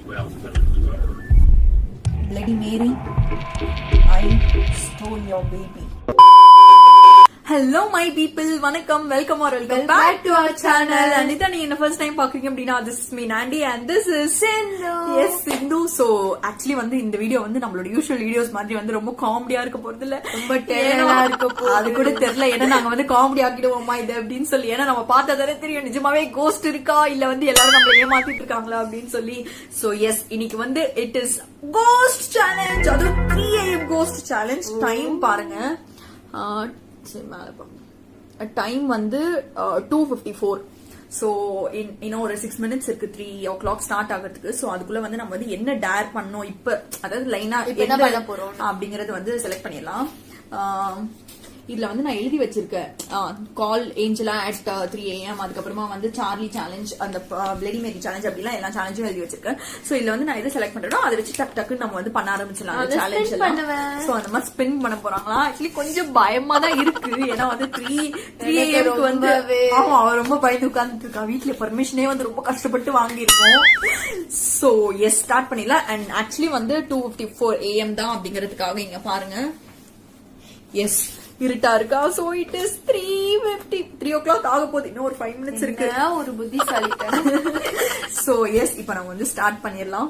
Bloody Mary, I stole your baby. Hello my people, வணக்கம், welcome or welcome back to our channel. And if you first time பாக்குறீங்க அப்படினா this is me Nandi and this is Sindhu. Yes, Sindhu. So actually வந்து இந்த video வந்து நம்மளோட usual videos மாதிரி வந்து ரொம்ப காமெடியா இருக்க போறது இல்ல, ரொம்ப டெரரா இருக்க போகுது. அது கூட தெரியல, ஏன்னா நாங்க வந்து காமெடி ஆக்கிடுவோமா இது அப்படின்னு சொல்லி, ஏன்னா நம்ம பார்த்ததானே தெரியும் நிஜமாவே கோஸ்ட் இருக்கா இல்ல வந்து எல்லாரும் நம்மள ஏமாத்திட்டு இருக்காங்களா அப்படின்னு சொல்லி. So yes, இன்னைக்கு வந்து it is ghost challenge, அது 3 AM ghost challenge. டைம் பாருங்க, டைம் வந்து 2:54. ஸோ இன்னும் ஒரு 6 minutes இருக்கு 3 o'clock ஸ்டார்ட் ஆகிறதுக்கு. ஸோ அதுக்குள்ள வந்து நம்ம வந்து என்ன டேர் பண்ணோம் இப்ப, அதாவது லைனா என்ன பண்ண போறோம் அப்படிங்கறது வந்து செலக்ட் பண்ணிடலாம். இதுல வந்து நான் எழுதி வச்சிருக்கேன் கால் ஏஞ்சலா அட் 3 AM, அதுக்கப்புறமா வந்து சார்லி சேலஞ்ச், அந்த பிளடி மேரி சேலஞ்ச், அப்படிலாம் எல்லா சேலஞ்சும் எழுதி வச்சிருக்கேன். சோ இதுல வந்து நான் எதை செலக்ட் பண்றேனோ அதை வச்சு டக்கு டக்குன்னு நம்ம வந்து பண்ண ஆரம்பிச்சிடலாம் அந்த சேலஞ்ச் எல்லாம். சோ அந்த மாதிரி ஸ்பின் பண்ண போறாங்களா? ஆக்சுவலி கொஞ்சம் பயமா தான் இருக்கு, ஏன்னா வந்து 3 AM வந்து அவ ரொம்ப பயந்து உட்கார்ந்துட்டு இருக்கா. வீட்டுல பர்மிஷனே வந்து ரொம்ப கஷ்டப்பட்டு வாங்கியிருக்கோம். சோ எஸ், ஸ்டார்ட் பண்ணிடலாம். அண்ட் ஆக்சுவலி வந்து 2:54 AM தான் அப்படிங்கறதுக்காக இங்க பாருங்க. எஸ், இருட்டா இருக்கா. சோ இட் இஸ் 3 o'clock ஆக போகுது. இன்னும் ஒரு 5 minutes இருக்கு. ஒரு புத்திசாலி. சோ எஸ், இப்ப நம்ம வந்து ஸ்டார்ட் பண்ணிடலாம்.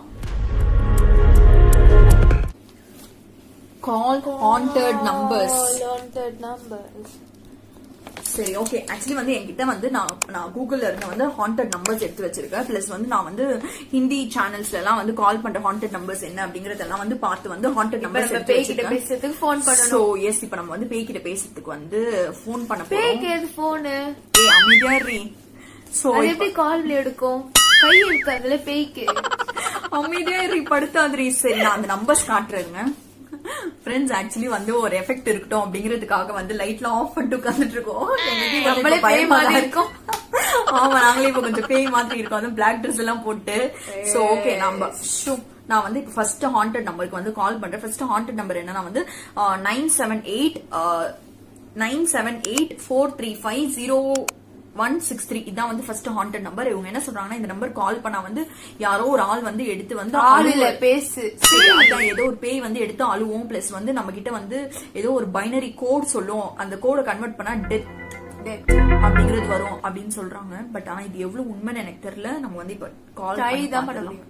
கால் ஹாண்டட் நம்பர்ஸ். சரி, ஓகே. ஆக்சுவலி வந்து என்கிட்ட வந்து நான் கூகுள்ல இருந்து வந்து ஹாண்டட் நம்பர்ஸ் எடுத்து வச்சிருக்கேன். பிளஸ் வந்து நான் வந்து ஹிந்தி சேனல்ஸ்ல எல்லாம் வந்து கால் பண்ற ஹாண்டட் நம்பர்ஸ் என்ன அப்படிங்கறதெல்லாம் வந்து பார்த்து வந்து ஹாண்டட் நம்பர்ஸ் எடுத்து வச்சிருக்கேன். பேசுறதுக்கு ஃபோன் பண்ணனும். சோ எஸ், இப்போ நம்ம வந்து பேய் கிட்ட பேசுறதுக்கு வந்து ஃபோன் பண்ண போறோம். பேய்க்கு எது ஃபோன்? ஏய் அமைதியாரி. சோ எப்படி கால் எடுக்கும்? கை இருக்காதுல பேய்க்கு. அமைதியாரி, படுத்தாதரி. சரி, நான் அந்த நம்பர்ஸ் காட்டுறேங்க. ஃப்ரெண்ட்ஸ், ஆக்சுவலி வந்து ஒரு எஃபெக்ட் இருக்கட்டும் அப்படிங்கறதுக்காக வந்து லைட்லாம் ஆஃப் பண்ணிட்டு உட்கார்ந்துட்டு இருக்கோம். பயமா இருக்கும். ஆமா, நாங்களே இப்ப கொஞ்சம் பேய் மாதிரி இருக்கோம், அதுவும் பிளாக் ட்ரெஸ் எல்லாம் போட்டு. சோ ஓகே, நான் வந்து இப்ப ஃபர்ஸ்ட் ஹாண்டட் நம்பருக்கு வந்து கால் பண்றேன். ஃபர்ஸ்ட் ஹாண்டட் நம்பர் என்னன்னா வந்து 978-435-0163. இதான் வந்து ஃபர்ஸ்ட் ஹாண்டட் நம்பர். இவங்க என்ன சொல்றாங்கன்னா, இந்த நம்பர் கால் பண்ணா வந்து யாரோ ஒரு ஆள் வந்து எடுத்து வந்து பேசு, ஏதோ ஒரு பேய் வந்து எடுத்து அழுவோம். பிளஸ் வந்து நம்ம கிட்ட வந்து ஏதோ ஒரு பைனரி கோட் சொல்லும், அந்த கோடை கன்வெர்ட் பண்ணா டெத் அப்படிங்கிறது வரும் அப்படின்னு சொல்றாங்க. பட் ஆனா இது எவ்வளவு உண்மைன்னு எனக்கு தெரியல. நம்ம வந்து இப்ப கால் தான் பண்ணலாம்.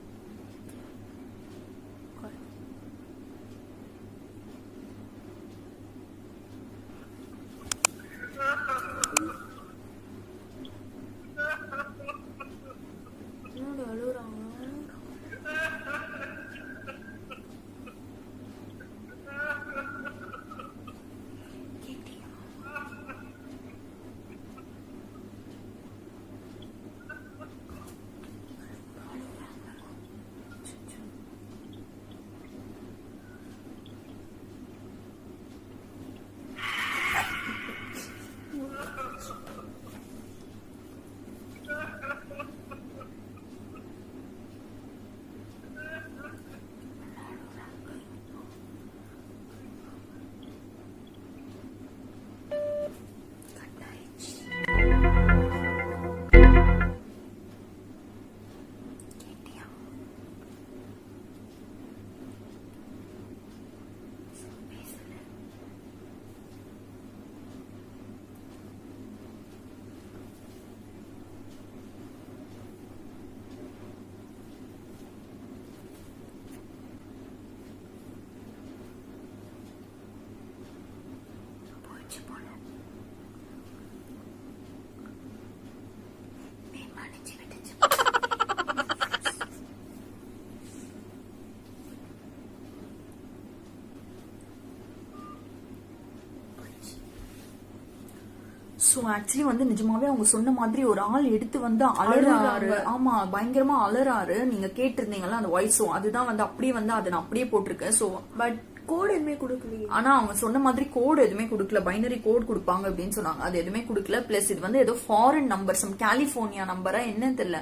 சோ ஆக்சுவலி வந்து நிஜமாவே அவங்க சொன்ன மாதிரி ஒரு ஆள் எடுத்து வந்து அலறாரு. ஆமா, பயங்கரமா அலறாரு. நீங்க கேட்டிருந்தீங்கல்ல அந்த வாய்ஸ், அதுதான் வந்து அப்படியே வந்து அதை நான் அப்படியே போட்டிருக்கேன். சோ பட் கோட் எதுவுமே கொடுக்கல. ஆனா அவங்க சொன்ன மாதிரி கோடு எதுவுமே கொடுக்கல. பைனரி கோட் கொடுப்பாங்க அப்படின்னு சொன்னாங்க, அது எதுவுமே கொடுக்கல. பிளஸ் இது வந்து ஏதோ ஃபாரின் நம்பர், சம் கலிபோர்னியா நம்பரா என்னன்னு தெரியல.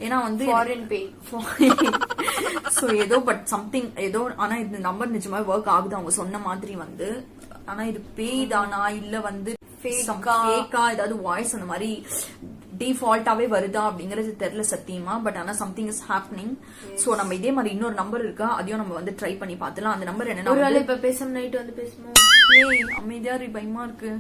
ஏன்னா வந்து ஃபாரின் பே சோ ஏதோ பட் சம்திங் ஏதோ. ஆனா இந்த நம்பர் நிஜமாவே ஒர்க் ஆகுது அவங்க சொன்ன மாதிரி வந்து. ஆனா இது பேய் தானா இல்ல வந்து ஃபேக்கா ஏதாவது வாய்ஸ் அந்த மாதிரி டிஃபால்ட்டாவே வருதா அப்படிங்கறது தெரியல சத்தியமா. பட் ஆனா சம்திங் இஸ் ஹேப்பனிங். சோ நம்ம இதே மாதிரி இன்னொரு நம்பர் இருக்கா, அதையும் நம்ம வந்து ட்ரை பண்ணி பார்த்துலாம். அந்த நம்பர் என்னன்னா, இப்ப பேசாம நைட் வந்து பேசுவோம். ஏய் அமைதியா பயமா இருக்கு.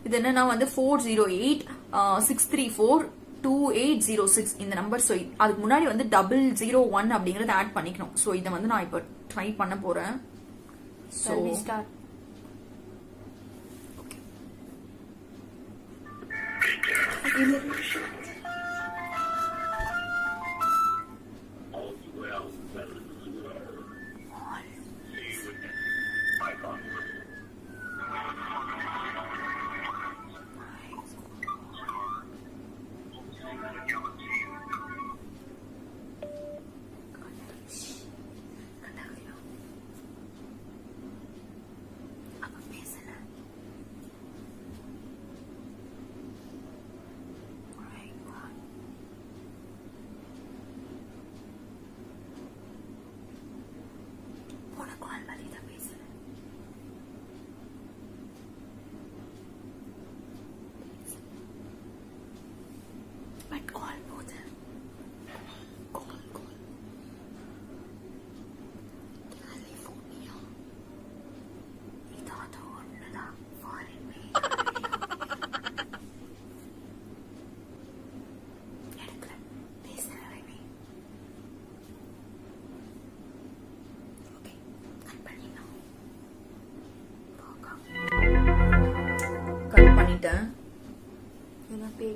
இது என்னன்னா வந்து 408-634-2806 இந்த நம்பர். சோ அதுக்கு முன்னாடி வந்து 001 அப்படிங்கறத ஆட் பண்ணிக்கணும். சோ இதை வந்து நான் இப்ப ட்ரை பண்ண போறேன். So start.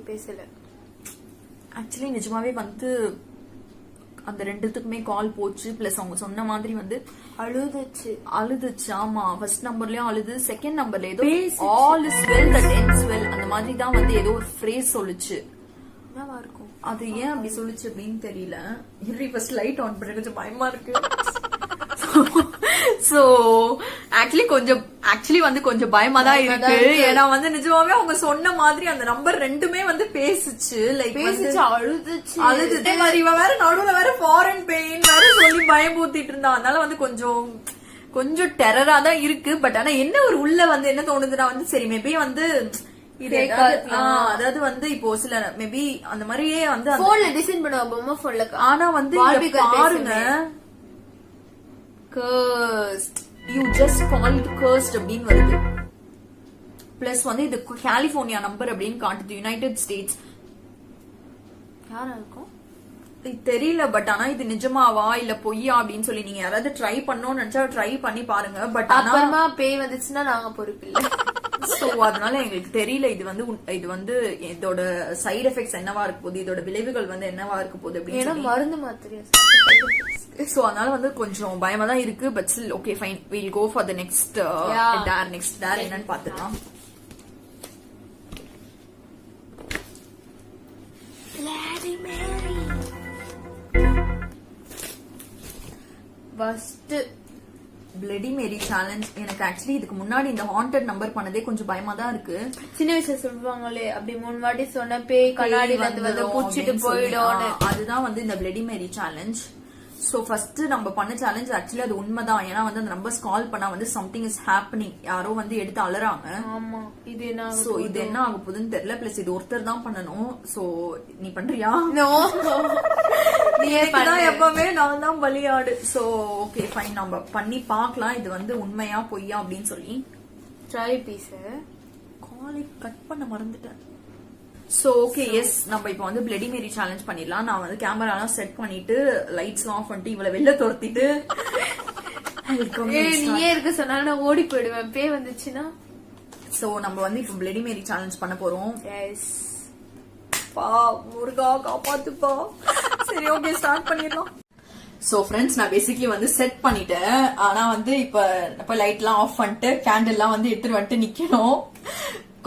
பேசல. ஆக்சுவலி நிஜமாவே வந்து அந்த ரெண்டுத்துக்குமே கால் போச்சு. பிளஸ் அவங்க சொன்ன மாதிரி வந்து அழுதுச்சு. ஆமா, ஃபர்ஸ்ட் நம்பர்லயும் அழுது, செகண்ட் நம்பர்ல ஏதோ all is well that ends well அந்த மாதிரி தான் வந்து ஏதோ ஒரு ஃப்ரேஸ் சொல்லுச்சு. இருக்கும் அது ஏன் அப்படி சொல்லுச்சு அப்படின்னு தெரியல. ஃபர்ஸ்ட் லைட் ஆன் பண்ண கொஞ்சம் பயமா இருக்கு. சோ ஆக்சுவலி வந்து கொஞ்சம் பயமா தான் இருக்கு. ஏன்னா வந்து நிஜமாவே அவங்க சொன்ன மாதிரி அந்த நம்பர் ரெண்டுமே வந்து பேசுச்சு. லைக் அழுது. அதே மாதிரி இவ வேற நடுவுல வேற ஃபாரின் பெயின் வேற சொல்லி பயம்பூத்திட்டு இருந்தா. அதனால வந்து கொஞ்சம் டெரரா தான் இருக்கு. பட் ஆனா என்ன ஒரு உள்ள வந்து என்ன தோணுதுன்னா வந்து சரி மேபி வந்து அதாவது வந்து இப்போ சில மேபி அந்த மாதிரியே வந்து டிசைன் பண்ணுவாங்க. ஆனா வந்து பாருங்க, cursed, you just called cursed அப்படின்னு வருது. பிளஸ் வந்து இது கலிபோர்னியா நம்பர் அப்படின்னு காட்டுது, யுனைடெட் ஸ்டேட்ஸ். யாரா இருக்கும் தெரியல. பட் ஆனா இது நிஜமாவா இல்ல பொய்யா அப்படின்னு சொல்லி நீங்க யாராவது ட்ரை பண்ணணும்னு நினைச்சா ட்ரை பண்ணி பாருங்க. பட் அப்புறமா பேய் வந்துச்சுன்னா நாங்க பொறுப்பு இல்ல. சோ அதனால எங்களுக்கு தெரியல இது வந்து இதோட சைடு எஃபெக்ட்ஸ் என்னவா இருக்க போகுது, இதோட விளைவுகள் வந்து என்னவா இருக்க போகுது அப்படின்னு மருந்து மாத்திரை. சோ அதனால வந்து கொஞ்சம் பயமா தான் இருக்கு. But still okay fine, we'll go for the next dare என்னன்னு பாத்துக்கலாம். First bloody Mary challenge. எனக்கு ஆக்சுவலி இதுக்கு முன்னாடி இந்த ஹாண்டட் நம்பர் பண்ணதே கொஞ்சம் பயமா தான் இருக்கு. சின்ன வயசுல சொல்லுவாங்களே அப்படி 3 வாட்டி சொன்ன பேய் கண்ணாடில வந்து புடிச்சிட்டு போயிடும். அதுதான் வந்து இந்த bloody Mary challenge. So first நம்ம பண்ண சேலஞ்ச் ஆக்சுவலி அது உண்மைதான். ஏன்னா வந்து அந்த நம்பர்ஸ் கால் பண்ணா வந்து சம்திங் இஸ் ஹேப்பனிங், யாரோ வந்து எடுத்து அலறாங்க. இது என்ன ஆக போகுதுன்னு தெரியல. பிளஸ் இது ஒருத்தர் தான் பண்ணணும். சோ நீ பண்றியா? எப்பவுமே நான் தான் பலியாடு. சோ ஓகே ஃபைன், நம்ம பண்ணி பாக்கலாம் இது வந்து உண்மையா பொய்யா அப்படின்னு சொல்லி. ட்ரை பீஸ் காலை கட் பண்ண மறந்துட்டேன். சோ ஓகே எஸ், நம்ம இப்ப வந்து பிளடி மேரி சேலஞ்ச் பண்ணிடலாம். நான் வந்து கேமரா எல்லாம் செட் பண்ணிட்டு லைட்ஸ் ஆஃப் பண்ணிட்டு இவளை வெளில துரத்திட்டு நீயே இருக்க சொன்னாலும் நான் ஓடி போயிடுவேன் பேய் வந்துச்சுன்னா. சோ நம்ம வந்து இப்ப பிளடி மேரி சேலஞ்ச் பண்ண போறோம். எஸ் பா முருகா காப்பாத்துப்பா. சரி ஓகே ஸ்டார்ட் பண்ணிடலாம். சோ ஃப்ரெண்ட்ஸ் நான் பேசிக்கலி வந்து செட் பண்ணிட்டேன். ஆனா வந்து இப்ப லைட் எல்லாம் ஆஃப் பண்ணிட்டு கேண்டில் எல்லாம் வந்து எடுத்துட்டு வந்துட்டு நிக்கணும்.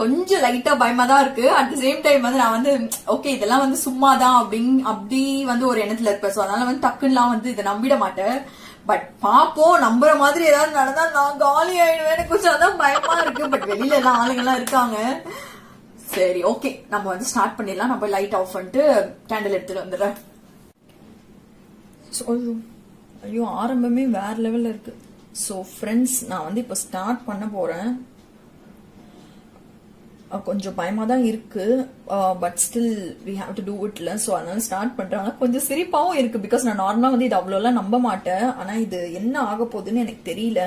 கொஞ்சம் லைட்டா பயமா தான் இருக்கு. அட் த சேம் டைம் வந்து நான் வந்து ஓகே இதெல்லாம் வந்து சும்மாதான் அப்படி வந்து ஒரு எண்ணத்துல இருப்பேன். சோ அதனால வந்து டக்குன்னுலாம் வந்து இதை நம்பிட மாட்டேன். பட் பாப்போம், நம்புற மாதிரி ஏதாவது நடந்தா நான் காலி ஆயிடுவேன். கொஞ்சம் அதான் பயமா இருக்கு. பட் வெளியில எல்லாம் ஆளுங்க எல்லாம் இருக்காங்க. சரி ஓகே நம்ம வந்து ஸ்டார்ட் பண்ணிடலாம். நம்ம லைட் ஆஃப் பண்ணிட்டு கேண்டில் எடுத்துட்டு வந்துடுறேன். ஐயோ ஆரம்பமே வேற லெவல்ல இருக்கு. சோ ஃப்ரெண்ட்ஸ் நான் வந்து இப்ப ஸ்டார்ட் பண்ண போறேன். கொஞ்சம் பயமா தான் இருக்கு, but still we have to do இட்ல. ஸோ அதனால ஸ்டார்ட் பண்றாங்க. கொஞ்சம் சிரிப்பாவும் இருக்கு, பிகாஸ் நான் நார்மலா வந்து இது அவ்வளோலாம் நம்ப மாட்டேன். ஆனா இது என்ன ஆக போகுதுன்னு எனக்கு தெரியல.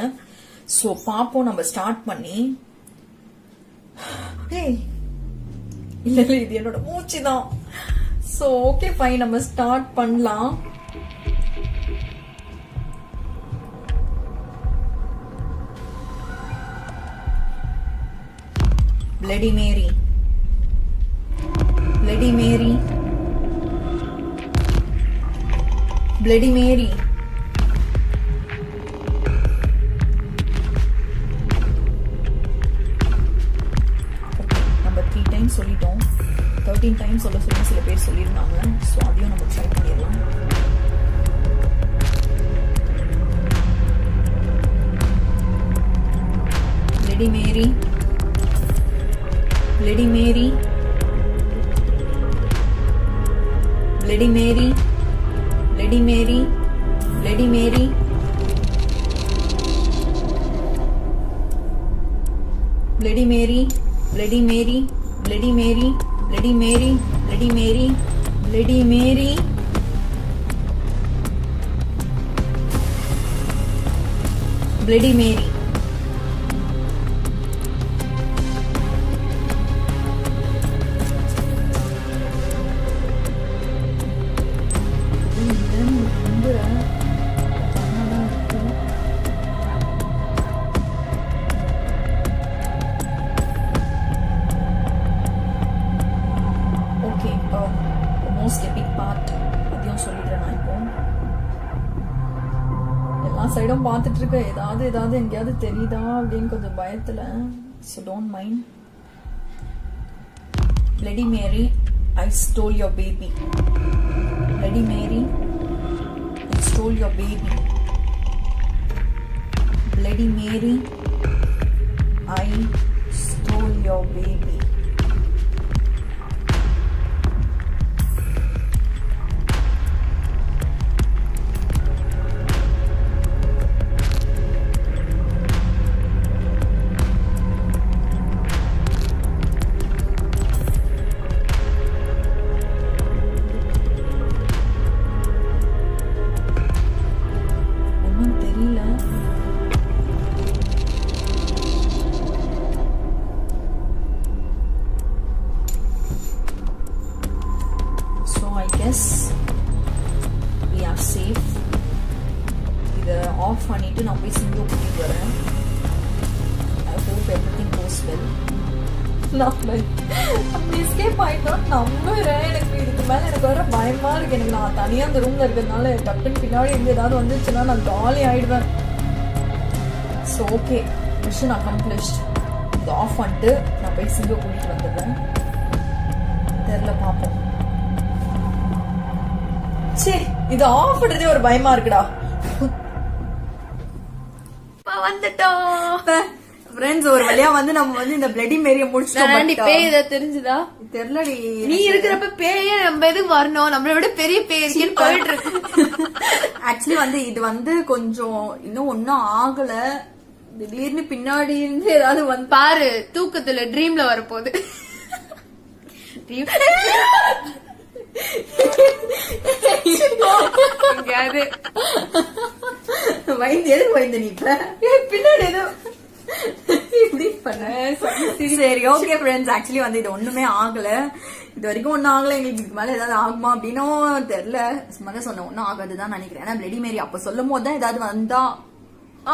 ஸோ பாப்போம் நம்ம ஸ்டார்ட் பண்ணி. இல்ல இல்ல, இது என்னோட மூச்சு தான். ஸோ ஓகே ஃபைன், நம்ம ஸ்டார்ட் பண்ணலாம். Bloody Mary, Bloody Mary, Bloody Mary. நம்ம 3 times சொல்லிட்டோம், 13 times சொல்ல சொல்லி சில பேர் சொல்லியிருந்தாங்க. ஸோ அதையும் நம்ம ட்ரை பண்ணிடலாம். Bloody Mary, Bloody Mary, Bloody Mary, Bloody Mary, Bloody Mary, Bloody Mary, Bloody Mary, Bloody Mary, Bloody Mary, Bloody Mary, Bloody Mary, Bloody Mary. சைடும் பார்த்துட்டு இருக்க, ஏதாவது எங்கேயாவது தெரியுதா அப்படின்னு கொஞ்சம் பயத்துல. So don't mind. Bloody Mary, I stole your baby. Bloody Mary, I stole your baby. Bloody Mary, I stole your baby. We are safe. இதை ஆஃப் பண்ணிட்டு நான் போய் சிந்து கூட்டிட்டு வரேன். I hope everything goes well. அப்படி எஸ்கேப் ஆயிட்டோம் நம்புறேன். எனக்கு இதுக்கு மேல எனக்கு வர பயமா இருக்கு. எனக்கு நான் தனியா அந்த ரூம்ல இருக்கிறதுனால டக்குன்னு பின்னாடி இருந்து ஏதாவது வந்துச்சுன்னா நான் காலி ஆயிடுவேன். So okay, mission accomplished. இதை ஆஃப் பண்ணிட்டு நான் போய் சிந்து கூட்டிட்டு வந்துடுறேன். தெரியல, பார்ப்போம். சரி, இது ஆஃப் பண்றதே ஒரு பயமா இருக்குடா. வந்துட்டோம் ஃப்ரெண்ட்ஸ். ஒரு வழியா வந்து நம்ம வந்து இந்த பிளடி மேரிய முடிச்சிட்டோம். பேய் இத தெரிஞ்சுதா? தெரியலடி. நீ இருக்கிறப்ப பேயே நம்ம எதுக்கு வரணும்? நம்மளை விட பெரிய பேய் இருக்குன்னு போயிட்டு இருக்கு. ஆக்சுவலி வந்து இது வந்து கொஞ்சம் இன்னும் ஒன்னும் ஆகல. திடீர்னு பின்னாடி இருந்து ஏதாவது வந்து பாரு, தூக்கத்துல ட்ரீம்ல வரப்போகுது. வயந்து நீ பின்னாடி ஏதோ சரி ஓகே ஃப்ரெண்ட்ஸ். ஆக்சுவலி வந்து இது ஒண்ணுமே ஆகல, இது வரைக்கும் ஒன்னும் ஆகல. எங்களுக்கு இதுக்கு மேல ஏதாவது ஆகுமா அப்படின்னும் தெரியல. சும்மா சொன்ன ஒன்னும் ஆகாதுதான் நினைக்கிறேன். ஏன்னா பிளடி மேரி அப்ப சொல்லும் போதுதான் ஏதாவது வந்தா,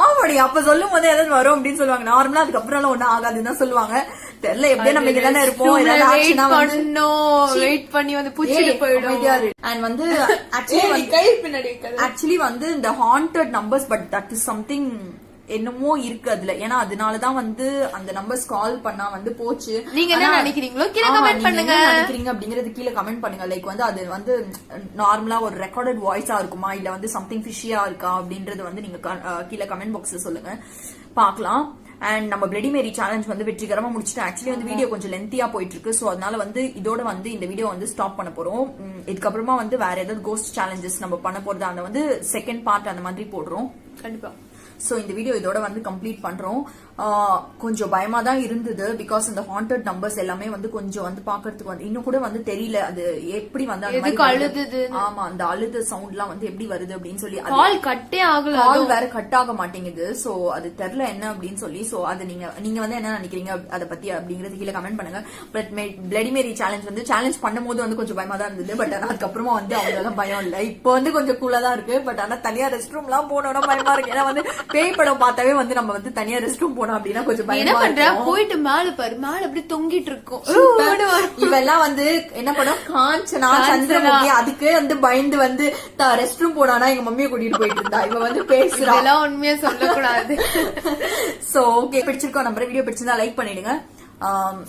ஆமாடி அப்ப சொல்லும் போது ஏதாவது வரும் அப்படின்னு சொல்லுவாங்க. நார்மலா அதுக்கப்புறம் ஒன்னும் ஆகாதுன்னு சொல்லுவாங்க. தெரியல, எப்படியும் நம்ம இங்க தானே இருப்போம். வெயிட் பண்ணி வந்து பூச்சிட்டு போயிடும். அண்ட் வந்து ஆக்சுவலி வந்து இந்த haunted numbers, but that is something என்னமோ இருக்கு அதுல. ஏன்னா அதனாலதான் வந்து அந்த நம்பர்ஸ் கால் பண்ணா வந்து போச்சு. நீங்க என்ன நினைக்கிறீங்களோ கீழே கமெண்ட் பண்ணுங்க. நினைக்கிறீங்க அப்படிங்கறது கீழே கமெண்ட் பண்ணுங்க. லைக் வந்து அது வந்து நார்மலா ஒரு ரெக்கார்டட் வாய்ஸா இருக்குமா, இல்ல வந்து சம்திங் ஃபிஷியா இருக்கா அப்படின்றது வந்து நீங்க கீழே கமெண்ட் பாக்ஸ்ல சொல்லுங்க, பாக்கலாம். அண்ட் நம்ம பிளடி மேரி சேலஞ்ச் வந்து வெற்றிகரமா முடிச்சுட்டு. ஆக்சுவலி வந்து வீடியோ கொஞ்சம் லென்த்தியா போயிட்டு இருக்கு. சோ அதனால வந்து இதோட வந்து இந்த வீடியோ வந்து ஸ்டாப் பண்ண போறோம். இதுக்கப்புறமா வந்து வேற ஏதாவது கோஸ்ட் சேலஞ்சஸ் நம்ம பண்ண போறது, அந்த வந்து செகண்ட் பார்ட் அந்த மாதிரி போடுறோம் கண்டிப்பா. சோ இந்த வீடியோ இதோட வந்து கம்ப்ளீட் பண்றோம். கொஞ்சம் பயமா தான் இருந்தது. பிகாஸ் இந்த ஹாண்டட் நம்பர்ஸ் எல்லாமே வந்து கொஞ்சம் வந்து பாக்குறதுக்கு வந்து இன்னும் கூட வந்து தெரியல அது எப்படி வந்து அந்த மாதிரி அழுது. ஆமா, அந்த அழுது சவுண்ட் எல்லாம் வந்து எப்படி வருது அப்படின்னு சொல்லி கால் கட்டே ஆகல, கால் வேற கட் ஆக மாட்டேங்குது. சோ அது தெரியல என்ன அப்படின்னு சொல்லி. சோ அது நீங்க வந்து என்ன நினைக்கிறீங்க அதை பத்தி அப்படிங்கறது கீழே கமெண்ட் பண்ணுங்க. பட் பிளடி மேரி சேலஞ்ச் வந்து சேலஞ்ச் பண்ணும்போது வந்து கொஞ்சம் பயமா தான் இருந்தது. பட் ஆனா அதுக்கப்புறமா வந்து அவ்வளவுதான் பயம் இல்ல. இப்போ வந்து கொஞ்சம் கூலா தான் இருக்கு. பட் ஆனா தனியா ரெஸ்ட் ரூம் எல்லாம் போனோம்னா பயமா இருக்கு. ஏன்னா வந்து பேய் படம் பார்த்தாவே வந்து நம்ம வந்து தனியா ரெஸ்ட் ரூம் போனோம் அப்படின்னா கொஞ்சம் என்ன பண்ற, போயிட்டு மேல பாரு, மேல அப்படி தொங்கிட்டு இருக்கும். இவெல்லாம் வந்து என்ன படம், காஞ்சனா, சந்திரமுகி, அதுக்கு வந்து பயந்து வந்து ரெஸ்ட் ரூம் போனானா எங்க மம்மியை கூட்டிட்டு போயிட்டு இருந்தா. இவ வந்து பேசுறா, உண்மையா சொல்லக்கூடாது. சோ ஓகே, பிடிச்சிருக்கோம் நம்ம வீடியோ பிடிச்சிருந்தா லைக் பண்ணிடுங்க,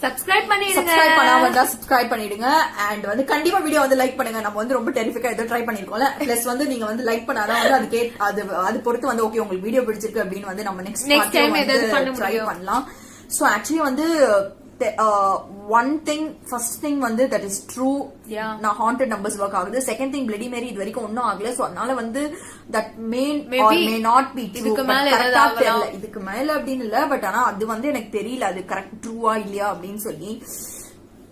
சப்ஸ்கிரைப் பண்ணிடுங்க, சப்ஸ்கிரைப் பண்ணாம இருந்தா சப்ஸ்கிரைப் பண்ணிடுங்க. அண்ட் வந்து கண்டிப்பா வீடியோ வந்து லைக் பண்ணுங்க. நம்ம வந்து ரொம்ப டெரிஃபிக்கா ஏதோ ட்ரை பண்ணிருக்கோம்ல. பிளஸ் வந்து நீங்க வந்து லைக் பண்ணாதான் வந்து அது பொறுத்து வந்து ஓகே உங்களுக்கு வீடியோ பிடிச்சிருக்கு அப்படின்னு வந்து நம்ம நெக்ஸ்ட் டைம் ட்ரை பண்ணலாம். சோ ஆக்சுவலி வந்து one thing, first thing வந்து that is true, நான் haunted numbers work ஆகுது. second thing bloody mary இது வரைக்கும் ஒன்னும் ஆகல. சோ அதனால வந்து that may or may not be true. இதுக்கு மேல அப்படின்னு இல்ல, பட் ஆனா அது வந்து எனக்கு தெரியல அது கரெக்ட் ட்ரூவா இல்லையா அப்படின்னு சொல்லி.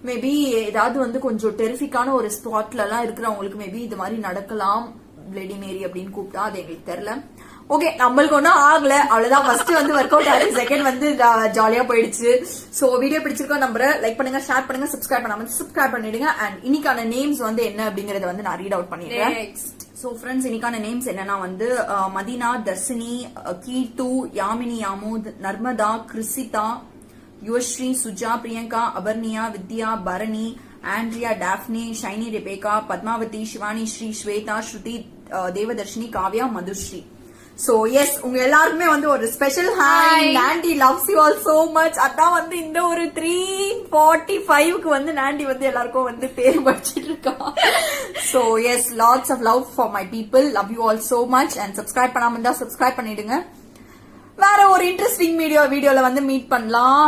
மேபி ஏதாவது வந்து கொஞ்சம் டெரிஃபிக்கான ஒரு ஸ்பாட்ல எல்லாம் இருக்கிறவங்களுக்கு மேபி இது மாதிரி நடக்கலாம். பிளடி மேரி அப்படின்னு கூப்பிட்டா அது எங்களுக்கு தெரியல. ஓகே, நம்மளுக்கு ஒன்னும் ஆகல, அவ்வளவுதான். ஃபர்ஸ்ட் வந்து ஒர்க் அவுட் ஆகுது, செகண்ட் வந்து ஜாலியா போயிடுச்சு. சோ வீடியோ பிடிச்சிருக்கோம் நம்புறேன். லைக் பண்ணுங்க, ஷேர் பண்ணுங்க, சப்ஸ்கிரைப் பண்ணாம சப்ஸ்கிரைப் பண்ணிடுங்க. அண்ட் இன்னைக்கான நேம்ஸ் வந்து என்ன அப்படிங்கறத வந்து நான் ரீட் அவுட் பண்ணிடுறேன். சோ ஃப்ரெண்ட்ஸ், இன்னைக்கான நேம்ஸ் என்னன்னா வந்து Madina, Tharsini, Keerthu, Yamini, Yamoth, Narmada, Krishitha, Yuvasri, Suja, Priyanka, Aparniya, Vidya, Bharani, Andrea, Daphne, Shiny, Rebecca, Padmavathi, Shivani, Sri, Swetha, Shruti, Devadharshini, Kavya, Madhusri. So yes, உங்க எல்லாருக்குமே வந்து ஒரு special hi. Nandy loves you all so much. அதான் வந்து இந்த ஒரு 3:45க்கு வந்து நாண்டி வந்து எல்லாருக்கும் வந்து பேர் படிச்சிட்டு இருக்கா. So yes, lots of love for my people. Love you all so much. And subscribe பண்ணாம இருந்தா சப்ஸ்கிரைப் பண்ணிடுங்க. வேற ஒரு இன்ட்ரெஸ்டிங் வீடியோல வந்து மீட் பண்ணலாம்.